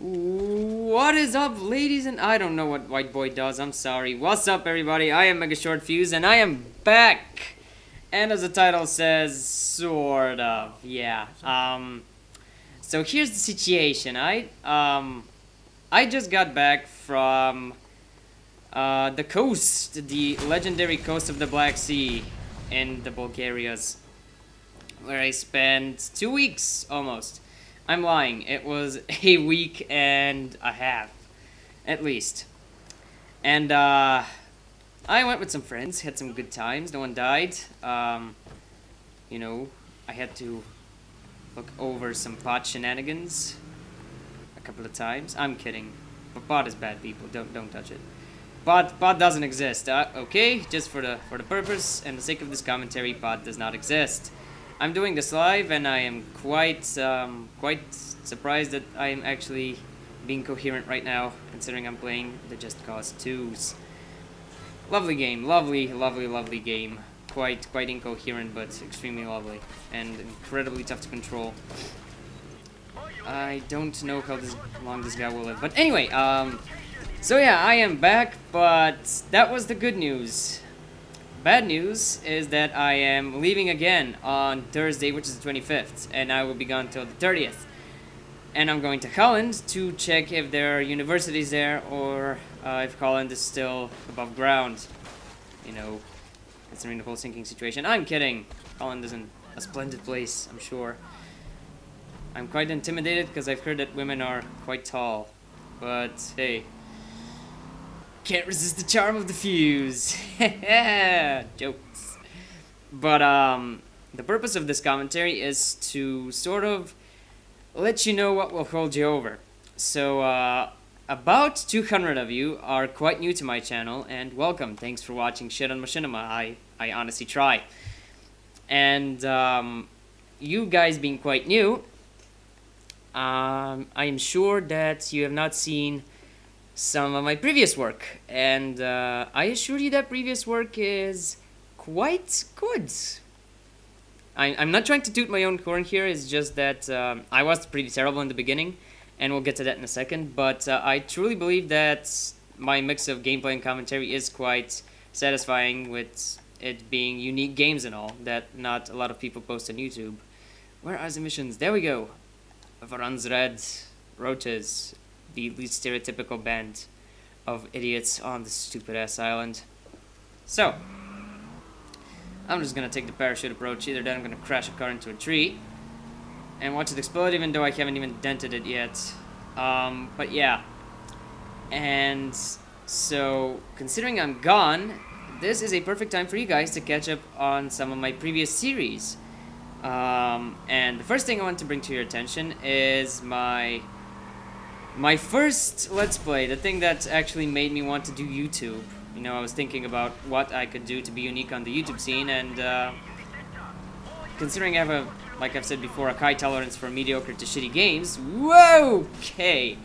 What is up, ladies? And I don't know what White Boy does. I'm sorry. What's up, everybody? I am Mega Short Fuse, and I am back. And as the title says, sort of. Yeah. So here's the situation. I just got back from the coast, the legendary coast of the Black Sea, in the Bulgarias, where I spent 2 weeks almost. I'm lying. It was a week and a half, at least. And I went with some friends, had some good times. No one died. You know, I had to look over some pot shenanigans a couple of times. I'm kidding, but pot is bad, people. Don't touch it. Pot doesn't exist. Okay, just for the purpose and the sake of this commentary, pot does not exist. I'm doing this live, and I am quite surprised that I am actually being coherent right now, considering I'm playing the Just Cause 2s. Lovely game, lovely game. Quite incoherent, but extremely lovely, and incredibly tough to control. I don't know how long this guy will live, but anyway, so yeah, I am back, but that was the good news. Bad news is that I am leaving again on Thursday, which is the 25th, and I will be gone till the 30th. And I'm going to Holland to check if there are universities there, or if Holland is still above ground. You know, considering the whole sinking situation. I'm kidding. Holland is a splendid place, I'm sure. I'm quite intimidated because I've heard that women are quite tall. But hey, can't resist the charm of the fuse. Jokes. But the purpose of this commentary is to sort of let you know what will hold you over. So about 200 of you are quite new to my channel, and welcome. Thanks for watching Shit on Machinima. I honestly try. And you guys being quite new, I am sure that you have not seen some of my previous work, and I assure you that previous work is quite good. I'm not trying to toot my own horn here, it's just that I was pretty terrible in the beginning, and we'll get to that in a second, but I truly believe that my mix of gameplay and commentary is quite satisfying, with it being unique games and all, that not a lot of people post on YouTube. Where are the missions? There we go. Varan's Red, Roaches, the least stereotypical band of idiots on this stupid-ass island. So, I'm just gonna take the parachute approach. Either that, I'm gonna crash a car into a tree and watch it explode, even though I haven't even dented it yet. But yeah. And so, considering I'm gone, this is a perfect time for you guys to catch up on some of my previous series. And the first thing I want to bring to your attention is my first Let's Play, the thing that actually made me want to do YouTube. You know, I was thinking about what I could do to be unique on the YouTube scene, and considering I have like I've said before, a high tolerance for mediocre to shitty games. Whoa! Okay.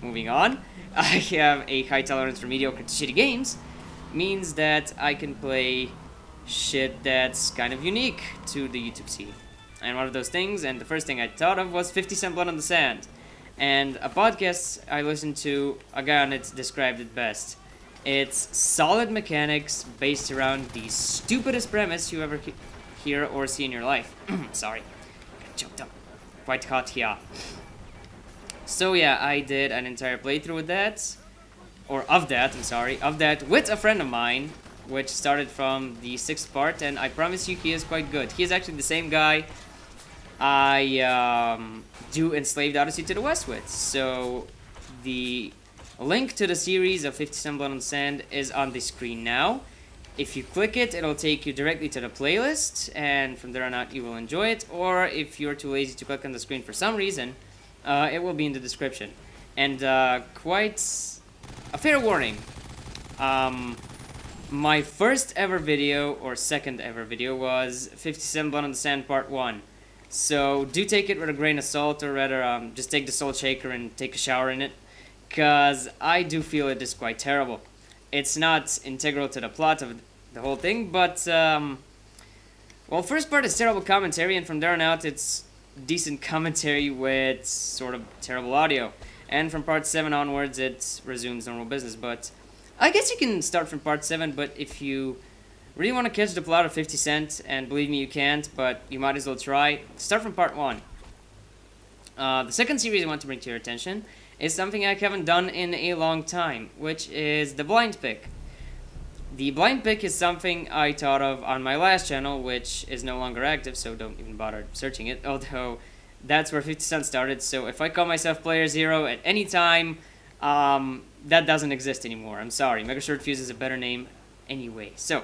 Moving on. I have a high tolerance for mediocre to shitty games, means that I can play shit that's kind of unique to the YouTube scene. And one of those things, and the first thing I thought of, was 50 Cent Blood on the Sand. And a podcast I listened to, a guy on it described it best. It's solid mechanics based around the stupidest premise you ever hear or see in your life. Sorry, I got choked up. Quite hot here. So yeah, I did an entire playthrough with that. Or of that, I'm sorry. Of that with a friend of mine, which started from the 6th part, and I promise you he is quite good. He is actually the same guy I do Enslaved Odyssey to the West with. So the link to the series of 50 Cent Blood on the Sand is on the screen now. If you click it, it'll take you directly to the playlist, and from there on out you will enjoy it. Or if you're too lazy to click on the screen for some reason, it will be in the description. And quite a fair warning. My first ever video, or second ever video, was 50 Cent Blood on the Sand Part 1. So do take it with a grain of salt, or rather just take the salt shaker and take a shower in it, because I do feel it is quite terrible. It's not integral to the plot of the whole thing, but well, first part is terrible commentary, and from there on out it's decent commentary with sort of terrible audio. And from part 7 onwards, it resumes normal business. But I guess you can start from part 7, but if you really want to catch the plot of 50 Cent, and believe me, you can't, but you might as well try, start from part 1. The second series I want to bring to your attention is something I haven't done in a long time, which is the blind pick. The blind pick is something I thought of on my last channel, which is no longer active, so don't even bother searching it, although that's where 50 Cent started, so if I call myself Player Zero at any time, that doesn't exist anymore. I'm sorry, Mega Short Fuse is a better name anyway. So,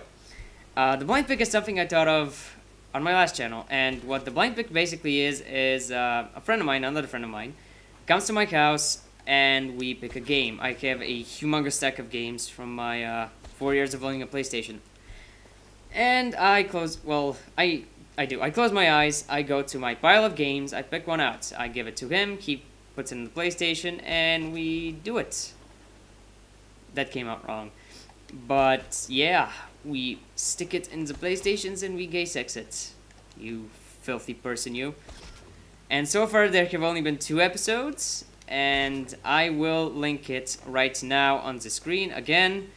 the blind pick is something I thought of on my last channel, and what the blind pick basically is a friend of mine, another friend of mine, comes to my house and we pick a game. I have a humongous stack of games from my 4 years of owning a PlayStation. And I close my eyes, I go to my pile of games, I pick one out, I give it to him, he puts it in the PlayStation, and we do it. That came out wrong. But yeah, we stick it in the PlayStations and we gay sex it. You filthy person, you. And so far there have only been 2 episodes, and I will link it right now on the screen. Again,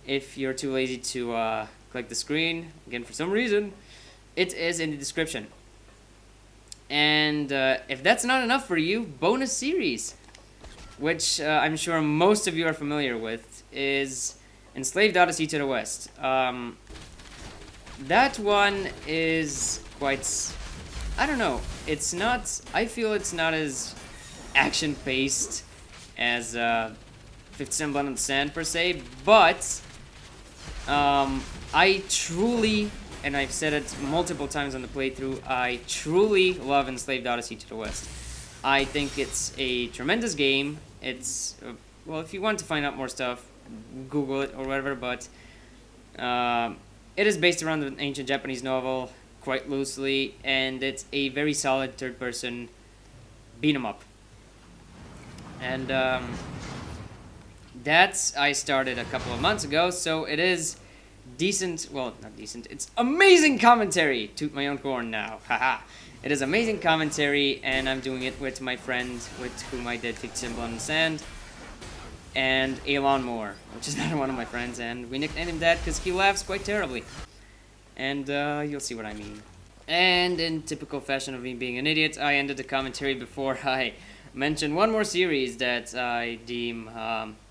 if you're too lazy to click the screen, again for some reason, it is in the description. And if that's not enough for you, bonus series, which I'm sure most of you are familiar with, is Enslaved Odyssey to the West. That one is quite, I don't know, it's not, I feel it's not as action-paced as 50 Cent Blood on the Sand per se, but I truly, and I've said it multiple times on the playthrough, I truly love Enslaved Odyssey to the West. I think it's a tremendous game. It's, well, if you want to find out more stuff, Google it or whatever, but it is based around an ancient Japanese novel, quite loosely, and it's a very solid third-person beat-em-up. And that's, I started a couple of months ago, so it is decent, well, not decent, it's amazing commentary! Toot my own horn now, haha. It is amazing commentary, and I'm doing it with my friend, with whom I did 50 Cent Blood on the Sand, and Elon Moore, which is another one of my friends, and we nicknamed him that because he laughs quite terribly. And you'll see what I mean. And in typical fashion of me being an idiot, I ended the commentary before I mention one more series that I deem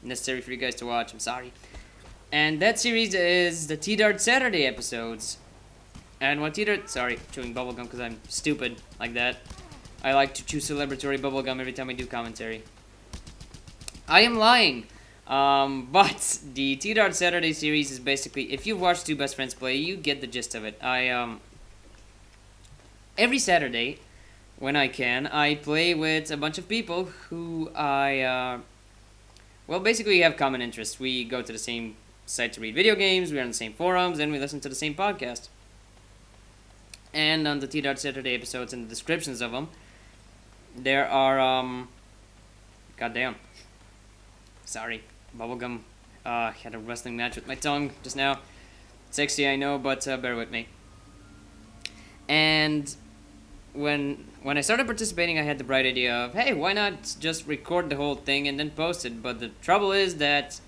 necessary for you guys to watch. I'm sorry. And that series is the T-Dart Saturday episodes. And what T-Dart... Sorry, chewing bubblegum because I'm stupid like that. I like to chew celebratory bubblegum every time I do commentary. I am lying. But the T-Dart Saturday series is basically... If you've watched Two Best Friends Play, you get the gist of it. Every Saturday, when I can, I play with a bunch of people who I... well, basically have common interests. We go to the same site to read video games, we're on the same forums, and we listen to the same podcast. And on the T-Dart Saturday episodes, in the descriptions of them, there are, goddamn. Sorry, bubblegum, had a wrestling match with my tongue just now. Sexy, I know, but bear with me. And when I started participating, I had the bright idea of, hey, why not just record the whole thing and then post it? But the trouble was that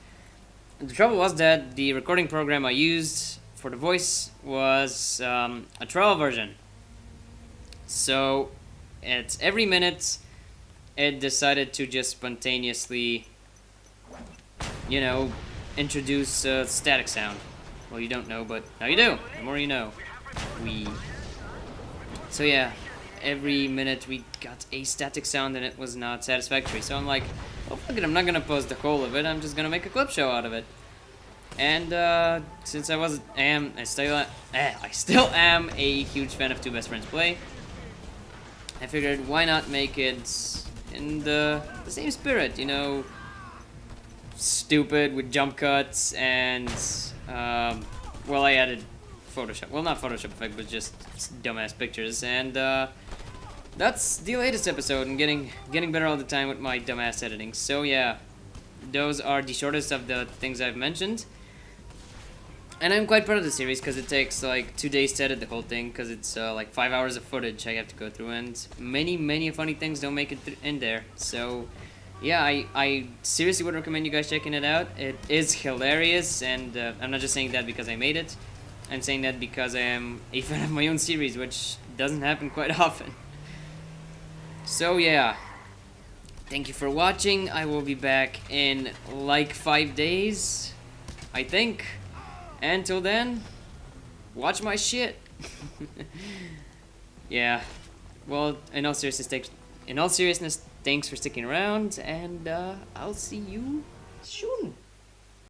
the recording program I used for the voice was a trial version. So at every minute, it decided to just spontaneously, you know, introduce a static sound. Well, you don't know, but now you do. The more you know. So yeah, every minute we got a static sound and it was not satisfactory. So I'm like, well, fuck it, I'm not gonna post the whole of it. I'm just gonna make a clip show out of it. And since I still am a huge fan of Two Best Friends Play, I figured why not make it in the same spirit, you know, stupid with jump cuts and well, I added Photoshop. Well, not Photoshop effect, but just dumbass pictures. And that's the latest episode, and getting better all the time with my dumbass editing. So yeah, those are the shortest of the things I've mentioned. And I'm quite proud of the series because it takes like 2 days to edit the whole thing because it's like 5 hours of footage I have to go through, and many funny things don't make it in there. So yeah, I seriously would recommend you guys checking it out. It is hilarious, and I'm not just saying that because I made it. I'm saying that because I am a fan of my own series, which doesn't happen quite often. So yeah, thank you for watching. I will be back in like 5 days, I think. Until then, watch my shit. Yeah. Well, in all seriousness, thanks for sticking around, and I'll see you soon.